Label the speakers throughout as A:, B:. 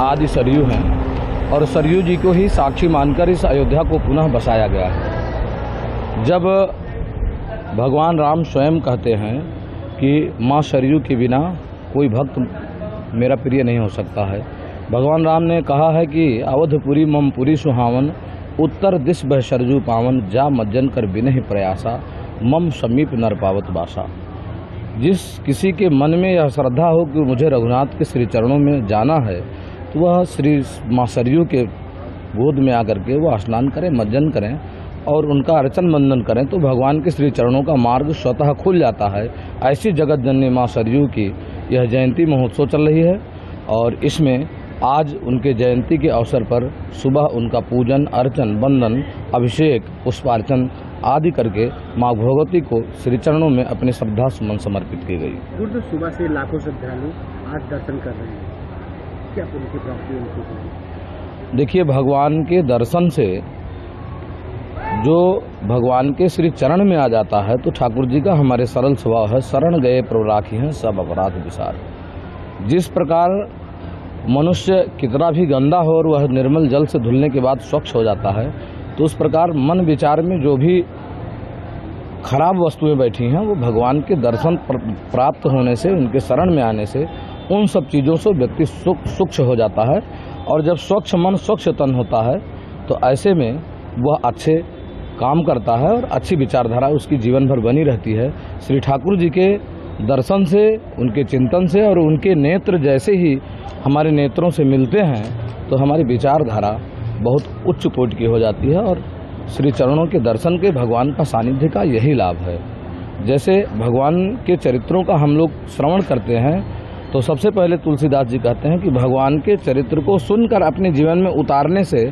A: आदि सरयू हैं और सरयू जी को ही साक्षी मानकर इस अयोध्या को पुनः बसाया गया है। जब भगवान राम स्वयं कहते हैं कि माँ सरयू के बिना कोई भक्त मेरा प्रिय नहीं हो सकता है। भगवान राम ने कहा है कि अवधपुरी ममपुरी सुहावन, उत्तर दिश बह सरजू पावन, जा मज्जन कर बिनहि प्रयासा, मम समीप नर पावत बासा। जिस किसी के मन में यह श्रद्धा हो कि मुझे रघुनाथ के श्री चरणों में जाना है, तो वह श्री माँ सरयू के गोद में आकर के वह स्नान करें, मज्जन करें और उनका अर्चन बंदन करें, तो भगवान के श्री चरणों का मार्ग स्वतः खुल जाता है। ऐसी जगत जननी माँ सरयू की यह जयंती महोत्सव चल रही है और इसमें आज उनके जयंती के अवसर पर सुबह उनका पूजन, अर्चन, बंदन, अभिषेक, पुष्पार्चन आदि करके माँ भगवती को श्री चरणों में अपनी श्रद्धा सुमन समर्पित की गई।
B: गुरु सुबह से लाखों श्रद्धालु आज दर्शन कर रहे हैं, क्या उनकी प्राप्ति उनकी?
A: देखिए, भगवान के दर्शन से जो भगवान के श्री चरण में आ जाता है तो ठाकुर जी का हमारे सरल स्वभाव है, शरण गए प्रभु राखी हैं सब अपराध विसार। जिस प्रकार मनुष्य कितना भी गंदा हो और वह निर्मल जल से धुलने के बाद स्वच्छ हो जाता है, तो उस प्रकार मन विचार में जो भी खराब वस्तुएं बैठी हैं वो भगवान के दर्शन प्राप्त होने से, उनके शरण में आने से उन सब चीज़ों से व्यक्ति स्वच्छ हो जाता है। और जब स्वच्छ मन स्वच्छ तन होता है तो ऐसे में वह अच्छे काम करता है और अच्छी विचारधारा उसकी जीवन भर बनी रहती है। श्री ठाकुर जी के दर्शन से, उनके चिंतन से और उनके नेत्र जैसे ही हमारे नेत्रों से मिलते हैं तो हमारी विचारधारा बहुत उच्च कोटि की हो जाती है और श्री चरणों के दर्शन के भगवान का सानिध्य का यही लाभ है। जैसे भगवान के चरित्रों का हम लोग श्रवण करते हैं तो सबसे पहले तुलसीदास जी कहते हैं कि भगवान के चरित्र को सुनकर अपने जीवन में उतारने से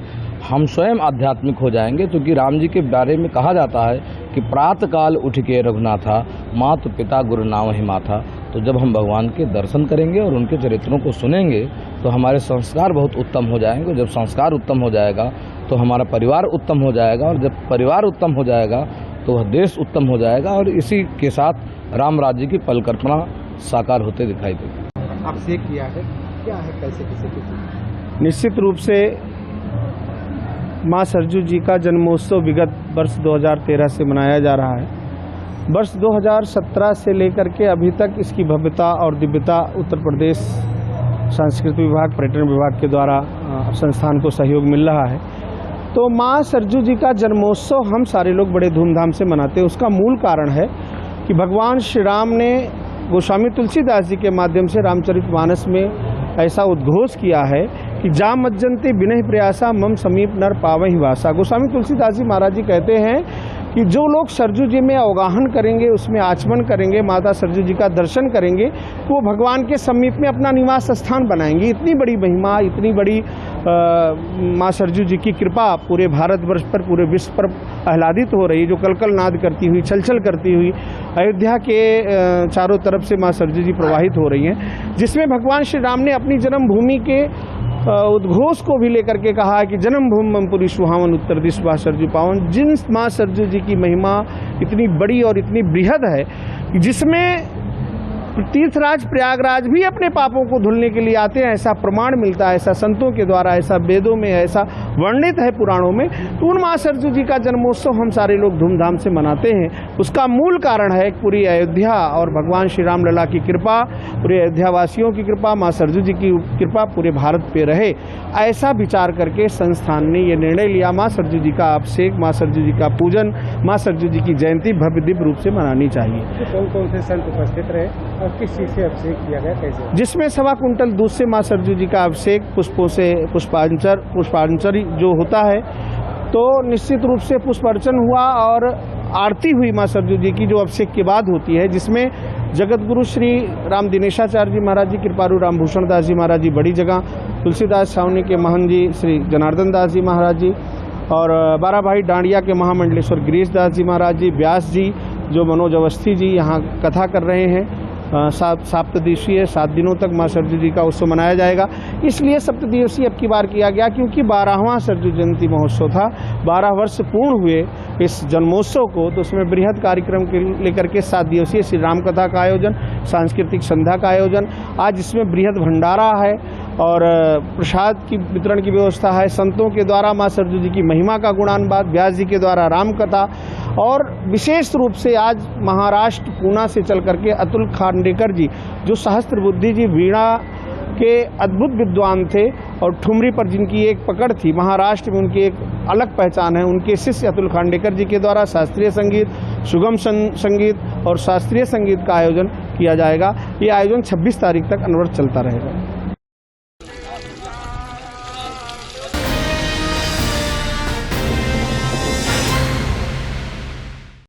A: हम स्वयं आध्यात्मिक हो जाएंगे। क्योंकि राम जी के बारे में कहा जाता है कि प्रातः काल उठ के रघुनाथा, मातु पिता गुरु नाम ही माथा। तो जब हम भगवान के दर्शन करेंगे और उनके चरित्रों को सुनेंगे तो हमारे संस्कार बहुत उत्तम हो जाएंगे। जब संस्कार उत्तम हो जाएगा तो हमारा परिवार उत्तम हो जाएगा और जब परिवार उत्तम हो जाएगा तो वह देश उत्तम हो जाएगा और इसी के साथ राम राज्य की परिकल्पना साकार होते दिखाई देगी।
B: आपसे किया है, क्या है, कैसे कैसे?
C: निश्चित रूप से माँ सरजू जी का जन्मोत्सव विगत वर्ष 2013 से मनाया जा रहा है। वर्ष 2017 से लेकर के अभी तक इसकी भव्यता और दिव्यता उत्तर प्रदेश सांस्कृतिक विभाग, पर्यटन विभाग के द्वारा संस्थान को सहयोग मिल रहा है। तो माँ सरजू जी का जन्मोत्सव हम सारे लोग बड़े धूमधाम से मनाते हैं। उसका मूल कारण है कि भगवान श्री राम ने गोस्वामी तुलसीदास जी के माध्यम से रामचरितमानस में ऐसा उद्घोष किया है कि जा मज्जन्ते बिनहि प्रयासा, मम समीप नर पावहि वासा। गोस्वामी तुलसीदास जी महाराज जी कहते हैं कि जो लोग सरजू जी में अवगाहन करेंगे, उसमें आचमन करेंगे, माता सरजू जी का दर्शन करेंगे, तो वो भगवान के समीप में अपना निवास स्थान बनाएंगे। इतनी बड़ी महिमा, इतनी बड़ी माँ सरजू जी की कृपा पूरे भारतवर्ष पर, पूरे विश्व पर आह्लादित हो रही है, जो कलकल नाद करती हुई, छलछल करती हुई अयोध्या के चारों तरफ से माँ सरजू जी प्रवाहित हो रही हैं, जिसमें भगवान श्री राम ने अपनी जन्मभूमि के उद्घोष को भी लेकर के कहा है कि जन्मभूमि ममपुरी सुहावन, उत्तर दिश बह सरजू पावन। जिन माँ सरजू जी की महिमा इतनी बड़ी और इतनी बृहद है जिसमें तीर्थराज प्रयागराज भी अपने पापों को धुलने के लिए आते हैं, ऐसा प्रमाण मिलता है, ऐसा संतों के द्वारा, ऐसा वेदों में, ऐसा वर्णित है पुराणों में। तो उन माँ सरजू जी का जन्मोत्सव हम सारे लोग धूमधाम से मनाते हैं। उसका मूल कारण है पूरी अयोध्या और भगवान श्री राम लला की कृपा, पूरे अयोध्या वासियों की कृपा, माँ सरजू जी की कृपा पूरे भारत पे रहे, ऐसा विचार करके संस्थान ने ये निर्णय लिया माँ सरजू जी का अभिषेक, माँ सरजू जी का पूजन, माँ सरजू जी की जयंती भव्य दिव्य रूप से मनानी चाहिए।
B: कौन कौन से संत उपस्थित रहे और किस चीज़ से अभिषेक किया गया, कैसे?
C: जिसमें 1.25 कुंटल दूध से माँ सरजू जी का अभिषेक, पुष्पों से पुष्पांजलि जो होता है, तो निश्चित रूप से पुष्पार्चन हुआ और आरती हुई माँ सरजू जी की, जो अभिषेक के बाद होती है, जिसमें जगत गुरु श्री राम दिनेशाचार्य जी महाराज जी, कृपारू रामभूषण दास जी महाराज जी बड़ी जगह, तुलसीदास छावनी के महंत जी श्री जनार्दन दास जी महाराज जी और 12 भाई डांडिया के महामंडलेश्वर गिरीश दास जी महाराज जी, व्यास जी, जो मनोज अवस्थी जी यहाँ कथा कर रहे हैं। सप्तदिवसीय 7 दिनों तक माँ सरजू जी का उत्सव मनाया जाएगा। इसलिए सप्तदिवसीय अब की बार किया गया क्योंकि 12वां सरजू जयंती महोत्सव था। 12 वर्ष पूर्ण हुए इस जन्मोत्सव को, तो उसमें बृहद कार्यक्रम के लेकर के 7 दिवसीय श्री राम कथा का आयोजन, सांस्कृतिक संध्या का आयोजन, आज इसमें बृहद भंडारा है और प्रसाद की वितरण की व्यवस्था है। संतों के द्वारा माँ सरजू जी की महिमा का गुणानुवाद, व्यास जी के द्वारा राम कथा, और विशेष रूप से आज महाराष्ट्र पूना से चल करके अतुल खांडेकर जी, जो सहस्त्र बुद्धि जी वीणा के अद्भुत विद्वान थे और ठुमरी पर जिनकी एक पकड़ थी, महाराष्ट्र में उनकी एक अलग पहचान है। उनके शिष्य अतुल खांडेकर जी के द्वारा शास्त्रीय संगीत, सुगम संगीत और शास्त्रीय संगीत का आयोजन किया जाएगा। ये आयोजन 26 तारीख तक अनवरत चलता रहेगा।